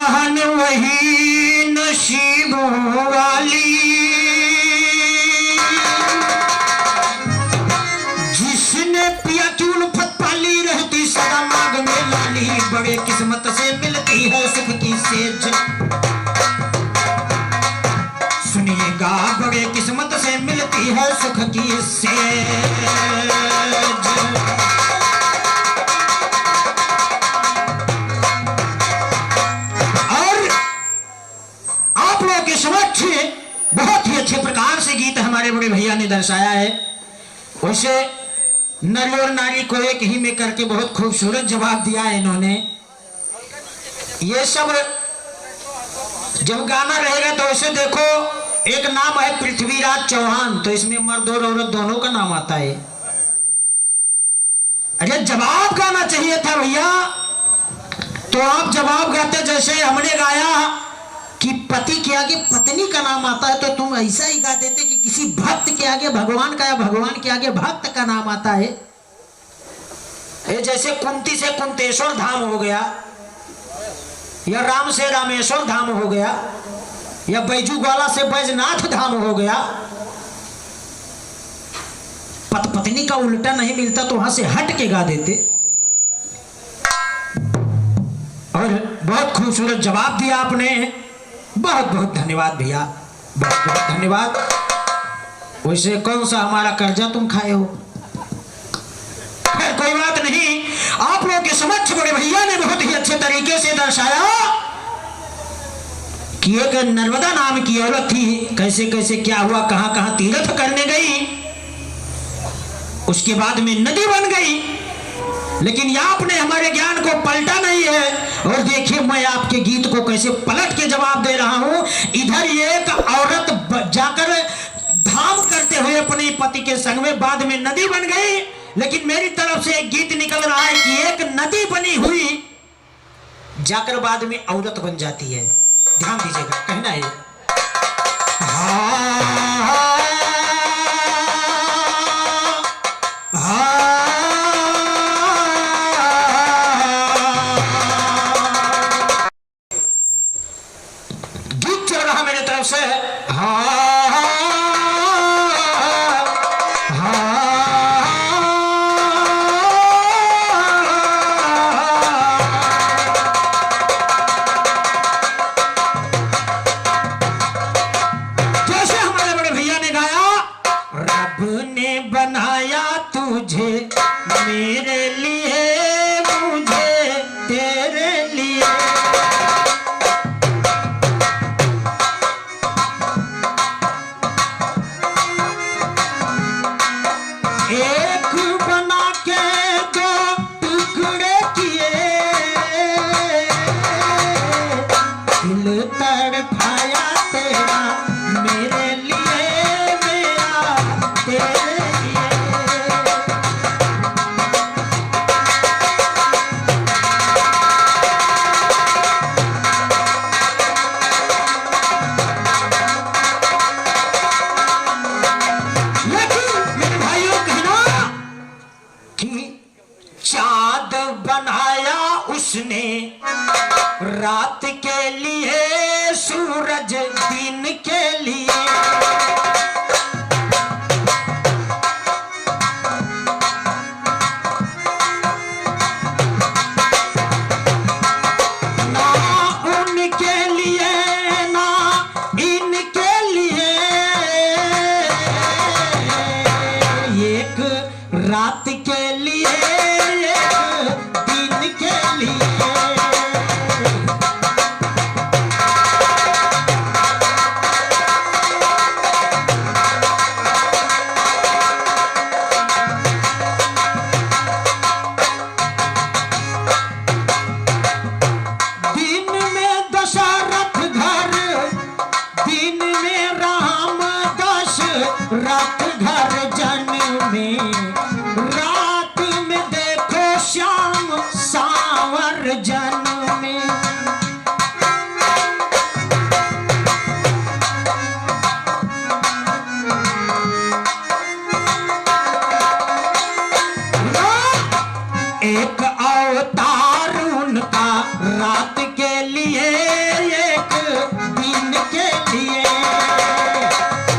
बहन वही नसीबों वाली जिसने पिया की उल्फत पाली रहती सदा मांग में लाली। बड़े किस्मत से मिलती है सुख की सेज, सुनिएगा बड़े किस्मत से मिलती है सुख की सेज। समक्ष बहुत ही अच्छे प्रकार से गीत हमारे बड़े भैया ने दर्शाया है। वैसे नर और नारी को एक ही में करके बहुत खूबसूरत जवाब दिया है इन्होंने। ये सब जब गाना रहेगा तो वैसे देखो, एक नाम है पृथ्वीराज चौहान, तो इसमें मर्द और औरत दोनों का नाम आता है। अरे जवाब गाना चाहिए था भैया, तो आप जवाब गाते जैसे हमने गाया कि पति के आगे पत्नी का नाम आता है, तो तुम ऐसा ही गा देते कि किसी भक्त के आगे भगवान का या भगवान के आगे भक्त का नाम आता है। ये जैसे कुंती से कुंतेश्वर धाम हो गया, या राम से रामेश्वर धाम हो गया, या बैजू ग्वाला से बैजनाथ धाम हो गया। पत्नी का उल्टा नहीं मिलता तो वहां से हट के गा देते। और बहुत खूबसूरत जवाब दिया आपने, बहुत बहुत धन्यवाद भैया, बहुत बहुत धन्यवाद। वैसे कौन सा हमारा कर्जा तुम खाए हो? कोई बात नहीं, आप लोगों के समक्ष बड़े भैया ने बहुत ही अच्छे तरीके से दर्शाया कि एक नर्मदा नाम की औरत थी, कैसे कैसे क्या हुआ, कहां कहां तीर्थ करने गई, उसके बाद में नदी बन गई। लेकिन आपने हमारे ज्ञान को पलटा नहीं है। और देखिए मैं आपके गीत को कैसे पलट के जवाब दे रहा हूं। इधर एक औरत जाकर धाम करते हुए अपने पति के संग में बाद में नदी बन गई, लेकिन मेरी तरफ से एक गीत निकल रहा है कि एक नदी बनी हुई जाकर बाद में औरत बन जाती है। ध्यान दीजिएगा, कहना है से जैसे हमारे बड़े भैया ने गाया, रब ने बनाया तुझे मेरे लिए, मुझे तेरे लिए। एक बना के दो टुकड़े किए, दिल तड़पाया तेरा मेरे लिए, मेरा तेरे लिए। चाँद बनाया उसने रात के लिए, सूरज दिन के लिए। ना उनके लिए ना इनके लिए, एक रात के लिए दिन के लिए। के लिए।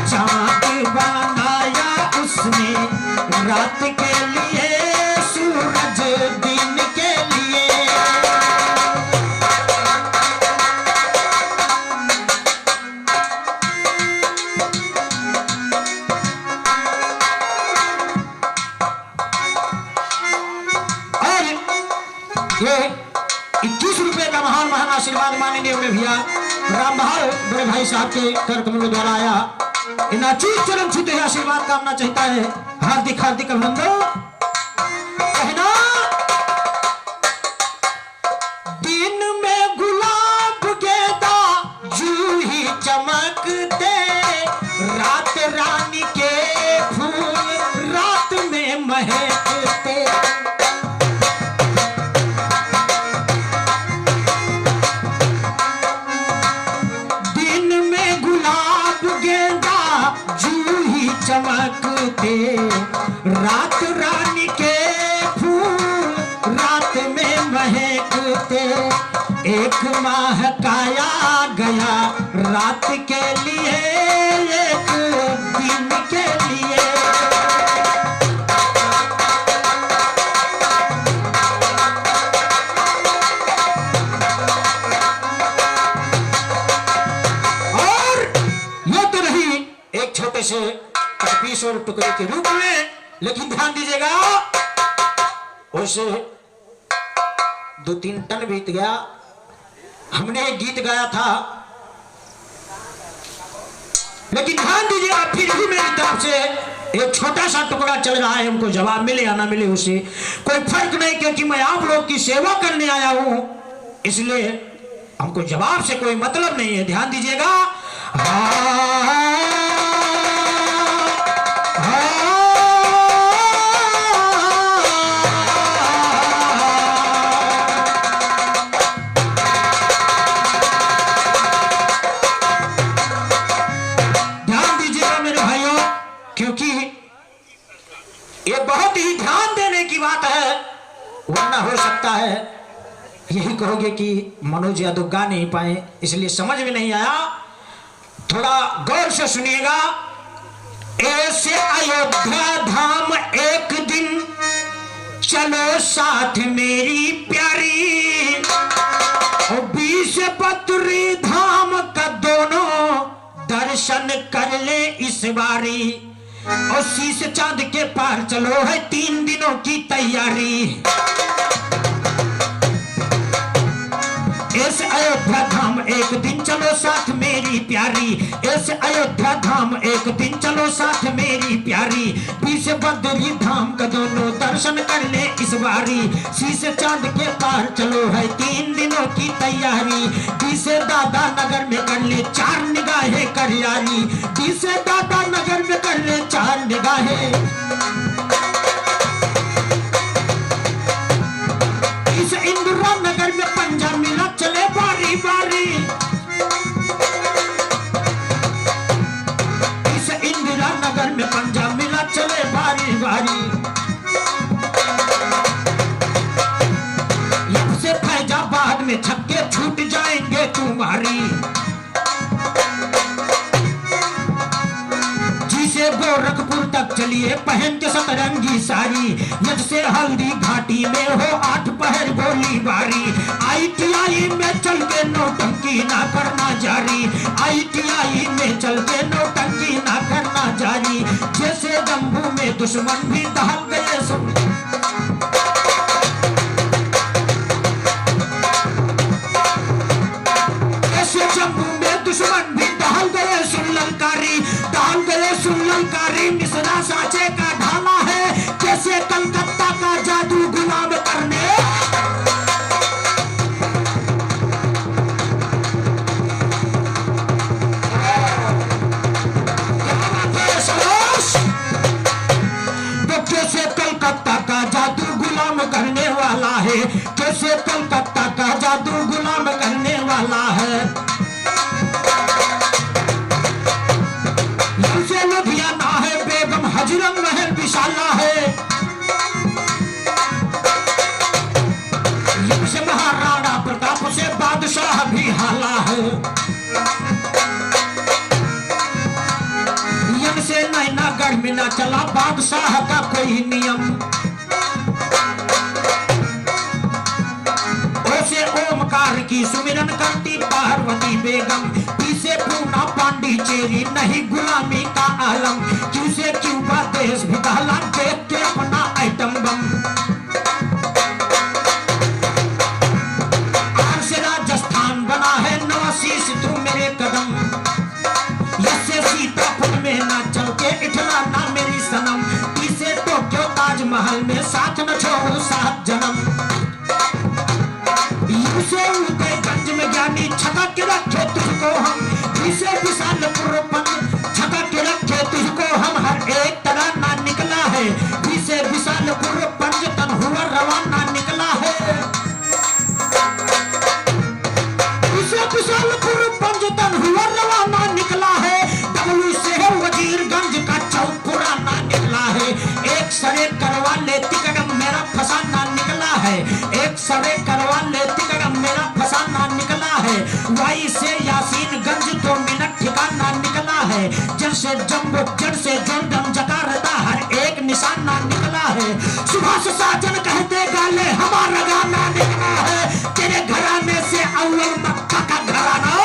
चांद बनाया उसने रात के लिए, सूरज दिन के लिए। और ये 21 रुपए का महान महान आशीर्वाद माननीय में भैया रामबहार बड़े भाई साहब के कर कमलों द्वारा आया। इन अचूक चरण छूते हुए आशीर्वाद कामना चाहता है। हार्दिक हार्दिक अभिनंदन। कहना दिन में गुलाब गेंदा जूही चमकते, रात रानी के फूल रात में महकते। चमकते रात रानी के फूल रात में महकते। एक माह काया गया रात के लिए, एक दिन के लिए। और ये तो रही एक छोटे से पीस और टुकड़े के रूप में, लेकिन ध्यान दीजिएगा उसे 2-3 टन बीत गया। हमने एक गीत गाया था, लेकिन ध्यान दीजिएगा फिर भी मेरी तरफ से एक छोटा सा टुकड़ा चल रहा है। हमको जवाब मिले या ना मिले उससे कोई फर्क नहीं, क्योंकि मैं आप लोग की सेवा करने आया हूं, इसलिए हमको जवाब से कोई मतलब नहीं है। ध्यान दीजिएगा। ये बहुत ही ध्यान देने की बात है, वरना हो सकता है यही कहोगे कि मनोज यादव गा नहीं पाए, इसलिए समझ में नहीं आया। थोड़ा गौर से सुनिएगा। ऐसे अयोध्या धाम एक दिन चलो साथ मेरी प्यारी, और 20 पत्री धाम का दोनों दर्शन कर ले इस बारी। और शीश चांद के पार चलो है 3 दिनों की तैयारी। ऐसे अयोध्या धाम एक दिन चलो साथ मेरी प्यारी, ऐसे अयोध्या धाम एक दिन चलो साथ मेरी प्यारी। 20 बद्री धाम का दोनों दर्शन कर ले इस बारी। शीश चांद के पार चलो है 3 दिनों की तैयारी। 20 दादा नगर में कर ले 4 निगाहें कर यारी। 20 दादा नगर में कर ले 4 निगाहें। इस इंदिरा नगर में पंजा मिला चले बारी बारी। इस इंदिरा नगर में पंजा मिला चले बारी बारी। यहाँ से फैजाबाद में छक्के छूट जाएंगे तुम्हारी। जिसे गोरखपुर तक चलिए पहन के सतरंगी साड़ी। यद से हल्दी घाटी में हो 8 पहर गोली बारी। ITI में चल के नौटंकी ना करना जारी। ITI में चल के नौटंकी ना करना जारी। जैसे जम्मू में दुश्मन भी दहल गए सुन। जैसे जम्मू में दुश्मन भी दहल गए सुन ललकारी। दहल गए सुन ललकारी। मिश्रा साचे का ढाला है, जैसे कलकत्ता का जादू गुलाम करने। तो कैसे कलकत्ता का जादू गुलाम करने वाला है, कैसे कलकत्ता का जादू गुलाम करने वाला है। से लुधियाना है बेगम हजरत महल विशाला है। से महाराणा प्रताप से बादशाह भी हाला है। बादशाह का कोई नियम। ओसे ओमकार की सुमिरन करती पार्वती बेगम, पीछे पूना पांडिचेरी नहीं गुलामी का आलम, क्यों से क्यूबा देश भी दहला देख के अपना आइटम बम। आज से राजस्थान बना है नवाशीष तू मेरे कदम, यसे सीतापुर में ना चल के इठला ना मेरी सनम, पीछे टोक्यो ताजमहल में साथ न छोड़ो 7 जन्म। से उदयगंज में ज्ञानी छका के रखे तुझको हम, इसे विशालपुर छका के रखे तुझको हम, हर एक तराना निकला है, इसे विशालपुर पंजतन हुआ रवाना निकला है, इसे विशालपुर पंजतन हुआ रवाना निकला है, डबलू से वजीरगंज का चौक पुराना निकला है, एक सरे करवा ले तिकड़म मेरा फसाना निकला है, एक सरे करवा ले तिकड़म मेरा फसाना निकला है, वाई से यासीनगंज 2 मिनट ठिकाना निकला है, जड़ से जम्बो जड़ से जोरडम जकार्ता हर एक निशाना निकला है, सुभाष साजन कहते गाले हमारा गाना निकला है, तेरे घराने से अव्वल मक्का का घराना।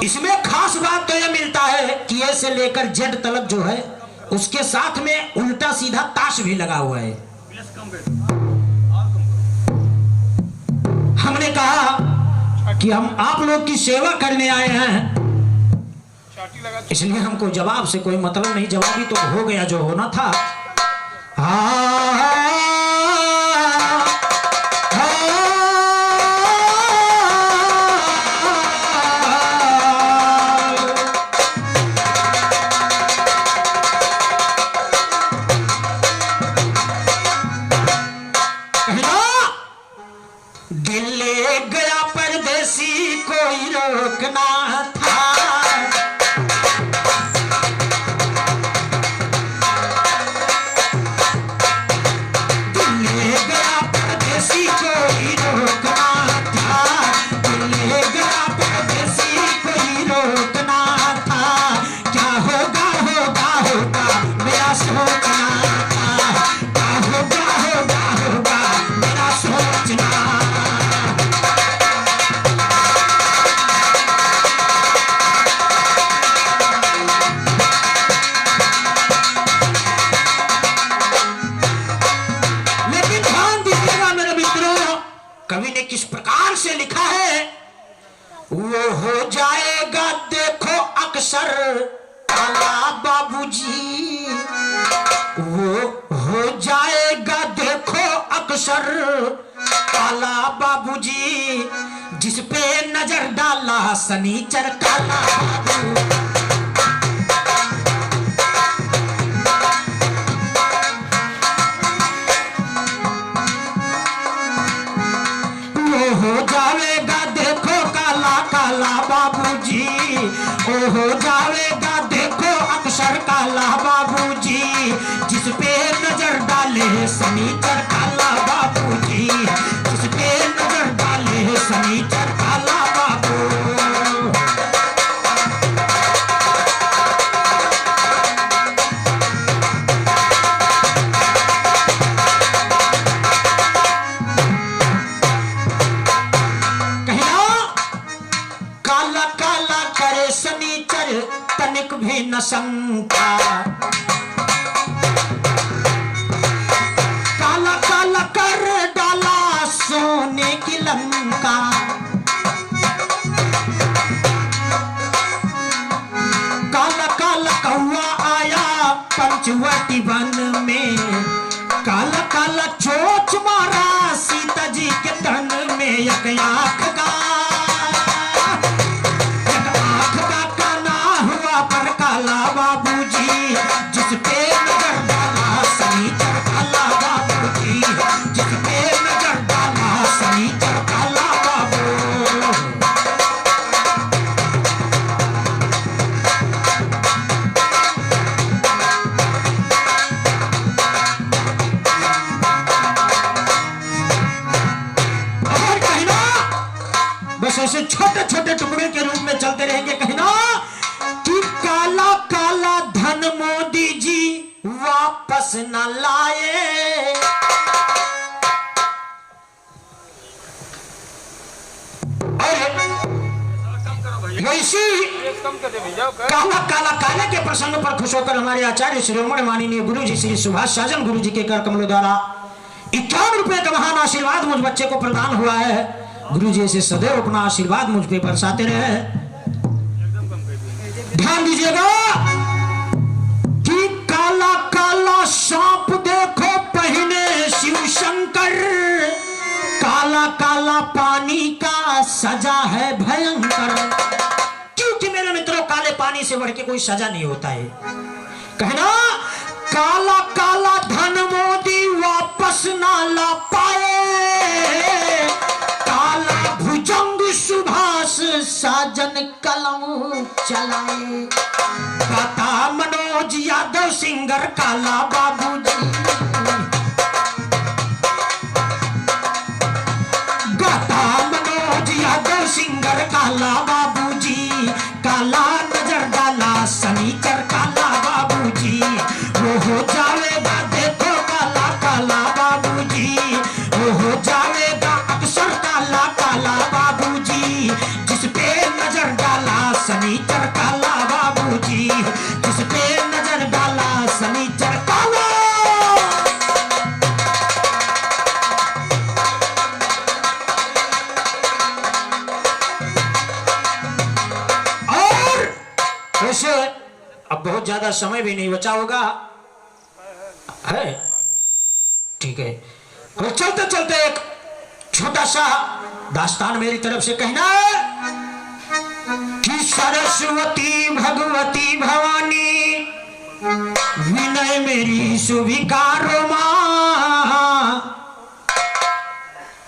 इसमें खास बात तो यह मिलता है कि ए से लेकर जेड तलक जो है उसके साथ में उल्टा सीधा ताश भी लगा हुआ है। हमने कहा कि हम आप लोग की सेवा करने आए हैं, इसलिए हमको जवाब से कोई मतलब नहीं, जवाब ही तो हो गया जो होना था। कवि ने किस प्रकार से लिखा है, वो हो जाएगा देखो अक्सर काला बाबूजी, वो हो जाएगा देखो अक्सर काला बाबूजी, जिस पे नजर डाला सनीचर काला बाबू। हो जाएगा देखो काला काला बाबूजी, ओ हो जाएगा देखो अक्सर काला बाबूजी, जिस पे नजर डाले सनीचर काला बाबूजी, जिस पे नजर डाले सनीचर काला बाबू। तनिक भी न शंका, काला काला कर डाला सोने की लंका, काला काला कौआ आया पंचवटी वन में, काला काला चोच मारा सीता जी के तन में, एक आंख का काला बाबूजी, जिस पे नजर डाला सनीचर काला बाबूजी, जिस पे नजर डाला सनीचर काला बाबू। बस ऐसे छोटे छोटे टुकड़े के रूप में चलते रहेंगे। कहना कि काला काला धन मोदी जी वापस न लाए, वैसी काला काला काले के प्रसंग पर खुश होकर हमारे आचार्य शिरोमणि माननीय गुरु जी श्री सुभाष साजन गुरु जी के कर कमलों द्वारा 51 रुपए का महान आशीर्वाद मुझ बच्चे को प्रदान हुआ है। गुरु जी से सदैव अपना आशीर्वाद मुझ पे बरसाते रहे। ध्यान दीजिएगा कि काला काला सांप देखो पहने शिव शंकर, काला काला पानी का सजा है भयंकर। क्योंकि मेरे मित्रों काले पानी से बढ़ के कोई सजा नहीं होता है। कहना काला काला धन मोदी वापस ना ला पाए, काला भुजंग सुभाष साजन कलम चलाए। गाता मनोज यादव सिंगर काला बाबूजी, गाता मनोज यादव सिंगर काला बाबूजी, काला नजर डाला सनीचर काला बाबूजी, वो हो जाएगा देखो काला काला बाबूजी, वो हो जाएगा अक्सर काला काला बाबूजी, जिस पे नजर डाला सनीचर काला बाबूजी, जिस पे नजर डाला सनीचर काला। वैसे अब बहुत ज्यादा समय भी नहीं बचा होगा है, ठीक है। और चलते चलते एक छोटा सा दास्तान मेरी तरफ से कहना है कि सरस्वती भगवती भवानी विनय मेरी सुविकारो मां,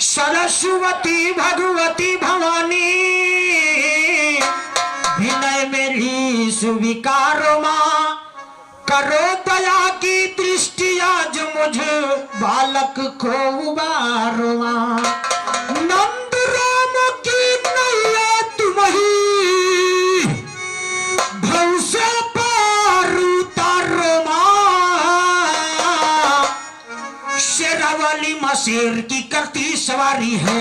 सरस्वती भगवती भवानी विनय मेरी सुविकारो मां, करो दया की दृष्टि आज मुझ बालक को उबारो मां। नंद राम की नैया तुम ही भव से पार उतारो मां, शेरावाली मां शेर की करती सवारी है,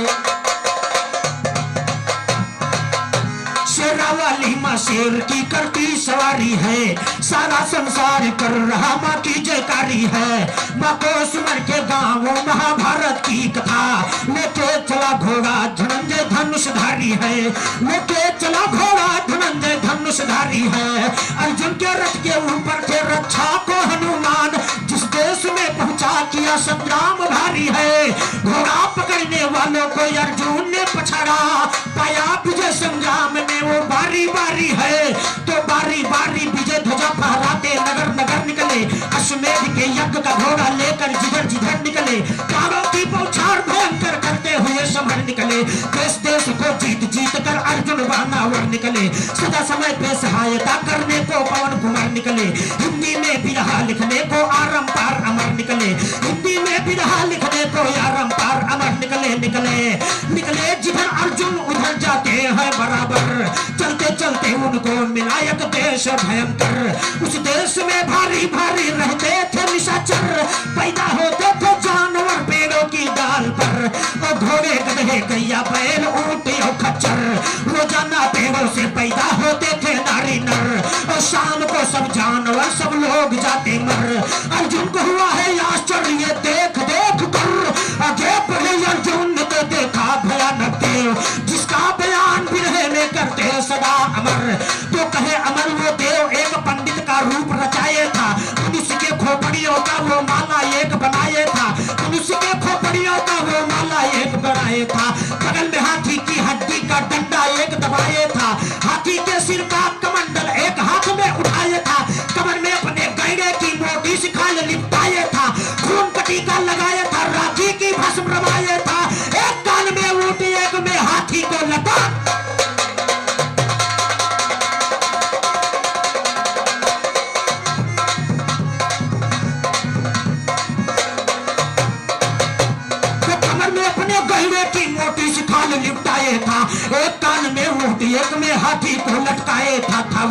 शेरावाली मां शेर की करती सवारी है, सारा संसार कर रहा मां की जयकारी है। मां को सुमर के गाँव महाभारत की कथा, लेके चला घोड़ा धनंजय धनुषधारी है, लेके चला घोड़ा धनंजय धनुषधारी है। अर्जुन के रथ के ऊपर थे रक्षा को हनुमान, जिस देश में पहुंचा किया संग्राम भारी है। घोड़ा पकड़ने वालों को अर्जुन ने पछाड़ा, पाया विजय संग्राम में वो बारी बारी है। तो बारी बारी विजय ध्वजा फहराते नगर नगर निकले, अश्वमेध के यज्ञ का घोड़ा लेकर जिधर जिधर निकले, कारों की बौछार भयंकर करते हुए समर निकले। देश देश को जीत जीत कर अर्जुन वानावर निकले, सदा समय पे सहायता करने को पवन कुमार निकले। हिंदी में बिरहा लिखने को आरम पार अमर निकले, हिंदी में बिरहा लिखने को आरम पार अमर निकले निकले निकले। जिधर अर्जुन उधर जाते हैं बराबर, चलते चलते उनको मिलायक देश भयंकर। उस देश में भारी भारी रहते थे निशाचर, पैदा होते थे जानवर पेड़ों की डाल पर, और घोड़े गधे गैया बैल ऊंट और खच्चर। रोजाना पेड़ों से पैदा होते थे नारी नर, और शाम को सब जानवर सब लोग जाते मर। अर्जुन को हुआ है आश्चर्य देख देख कर, आगे बढ़े अर्जुन ने तो देखा भयानक देव, जिसका बयान बिरहे में करते सदा अमर। तो कहे अमर वो देव एक पंडित का रूप रचाए था, मनुष्य के खोपड़ियों का वो माला एक बनाए था, मनुष्य के खोपड़ियों का वो माला एक बनाए था। बगल में हाथी की हड्डी का डंडा एक दबाए था, हाथी के सिर का कमंडल एक हाथ में उठाए था, कमर में अपने गैड़े की मोटी सी खाल लिपटाए था। खून कटी पहिरे की मोटी सी खाल लिपटाए था, एक कान में ऊंट एक में हाथी को लटकाए था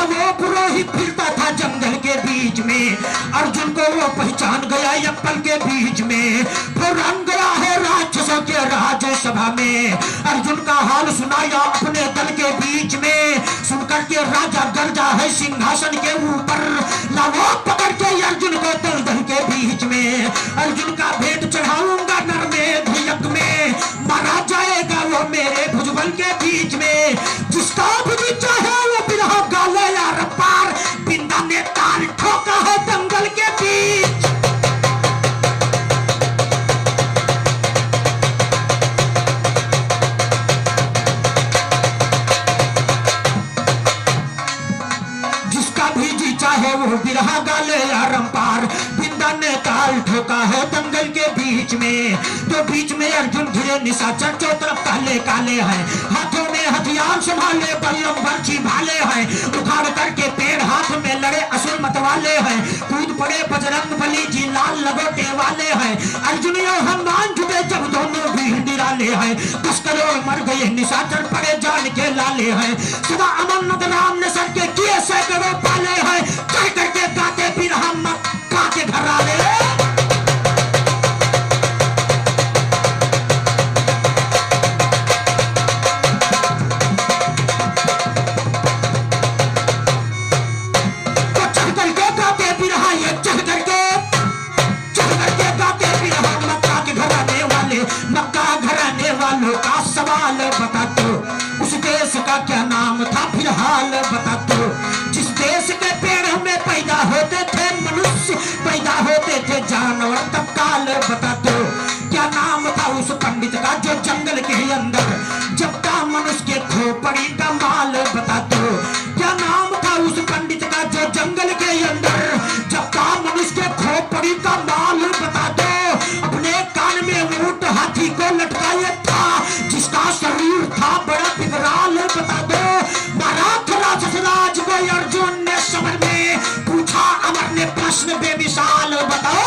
वो पुरोहित फिरता था जंगल के बीच में। अर्जुन को वो पहचान गया एप्पल के बीच में, फौरन गया है राक्षसों के राज्यसभा में। अर्जुन का हाल सुनाया अपने दल के बीच में, सुनकर के राजा गर्जा है सिंहासन के ऊपर, लाओ पकड़ के अर्जुन को दल के बीच में। अर्जुन का भेंट चढ़ाऊंगा नर में धियक में, मारा जाएगा वो मेरे भुजबल के बीच में। जिसका भुज चाहे वो बिरहा गाले यार पार, बिंदा ने ताल ठोका है दंगल के बीच। जिसका भी जी चाहे वो बिरहा गाले यार पार, बिंदा ने ताल ठोका है दंगल के बीच में। तो बीच में अर्जुन घिरे निशाचर, चौ तरफ काले काले हैं, हाथों में हथियार संभाले बल्लम बर्छी भाले हैं, उखाड़ करके पेड़ हाथ में लड़े असुर मतवाले हैं, कूद पड़े बजरंग बली जी लाल लगोटे वाले हैं। अर्जुन और हनुमान जुटे जब दोनों भी निराले हैं, 10 करोड़ मर गए निशाचर पड़े जान के लाले हैं। सदा अमरनाथ राम ने सर के किए सैकड़ों पाले हैं, कह करके गाते फिर हम मक्का के घराने। सवाल बता दो, उस देश का क्या नाम था फिलहाल बता दो, जिस देश के पेड़ में पैदा होते थे मनुष्य, पैदा होते थे जानवर, तब काल बता दो। क्या नाम था उस पंडित का जो जंगल के अंदर जबता मनुष्य के खोपड़ी का माल बता दो। क्या नाम था उस पंडित का जो जंगल के अंदर जबता मनुष्य के खोपड़ी का माल बता दो। अपने कान में ऊंट हाथी को लटकाए था, जिसका शरीर था बड़ा विकराल बता दो। राज को अर्जुन ने समर में पूछा, अमर ने प्रश्न बेमिसाल बताओ।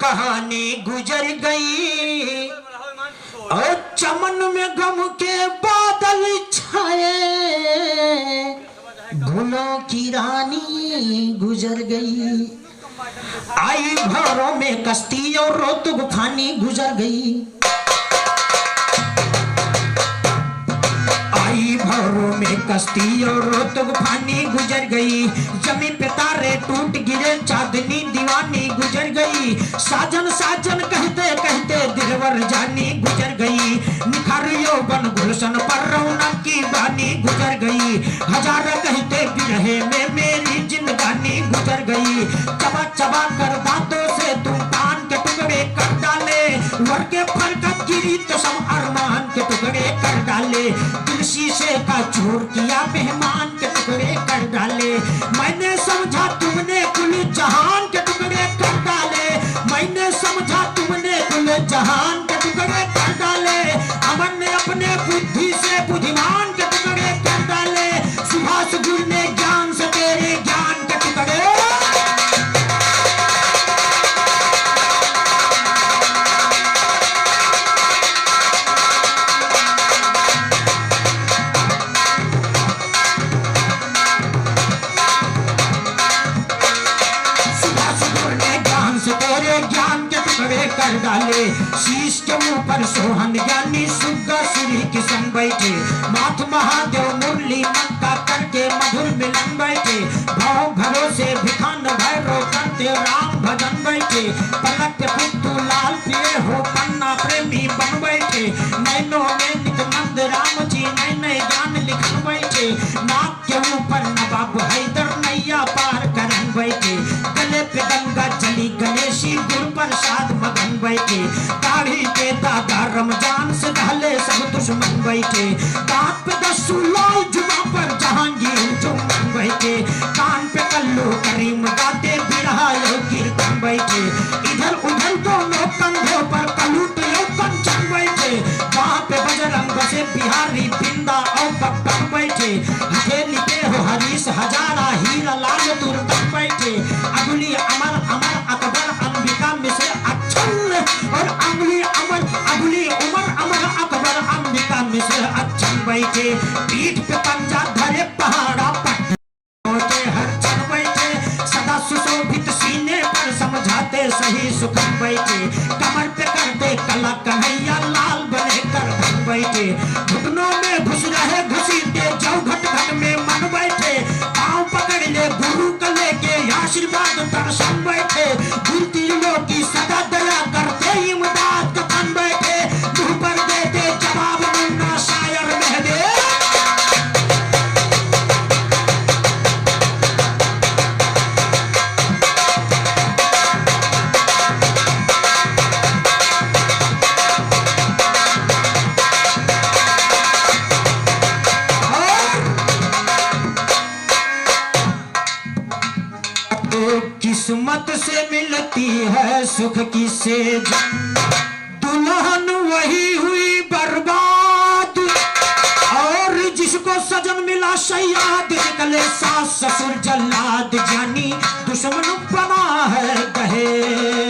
कहानी गुजर गई और चमन में गम के बादल छाए, गुलों की रानी गुजर गई। आई घरों में कश्ती और रोतुक खानी गुजर गई, आई भौरों में कश्ती और रोतुक फानी गुजर गई। जमी पे तारे टूट गिरे, चांदनी दीवानी गुजर गई। साजन साजन कहते कहते दिलवर जानी गुजर गई। निखर यौवन गुलशन पर रौनक की बानी गुजर गई। हजार कहते बिरहे में मेरी जिंदगानी गुजर गई। चबा चबा कर दांतों से तुम पान के टुकड़े कर डाले, वर के फरकत गिरी तो सब अरमान के टुकड़े कर डाले। दिल शीशे का चूर किया, मेहमान के टुकड़े कर डाले। मैंने समझा तुमने कुल जहान के टुकड़े कर डाले, मैंने समझा तुमने कुल जहान के टुकड़े कर डाले। अमन ने अपने बुद्धि से बुद्धिमान के टुकड़े कर डाले। सुभाष गुरु ने ज्ञान से तेरे ज्ञान के टुकड़े। कर डाले। शीश के ऊपर सोहन ज्ञानी सुग्गा श्री किशन बैठे। माथ महादेव मुरली मंका करके मधुर मिलन बैठे। भाव भरोसे भिखान भैरो करते राम भजन बैठे। पलक पे पुत्तू लाल पिए हो पन्ना प्रेमी बन बैठे। नैनों में नित्यानंद राम जी नए नए ज्ञान लिखन बैठे। नाक के ऊपर नवाब हैदर नैया पार करन बैठे। गले पे गंगा चली गणेशी गुरु प्रसाद मगन बैठे। दाढ़ी पे दादा रमजान से ढले सब दुश्मन बैठे। दांत पे दस लाल जुबा पर से अच्छन बैठे, पीठ पे पंजा धरे पहाड़ा पट के हर क्षण बैठे, सदा सुशोभित सीने पर समझाते सही सुखन बैठे, कमर पे करते कला कन्हैया लाल बने कर धन बैठे, घुटनों में घुस रहे घसीटे जाओ घट घट में मन बैठे, पाँव पकड़ ले गुरु का लेके आशीर्वाद दर्शन बैठे, गिरती लोग की सदा दया करते इमदाद कथन बैठे, मुंह पर देते जवाब मुन्ना शायर मेहदे। किस्मत से मिलती है सुख की सेज, दुल्हन वही हुई बर्बाद, और जिसको सजन मिला सयाद निकले सास ससुर जल्लाद, जानी दुश्मन बना है दहेज।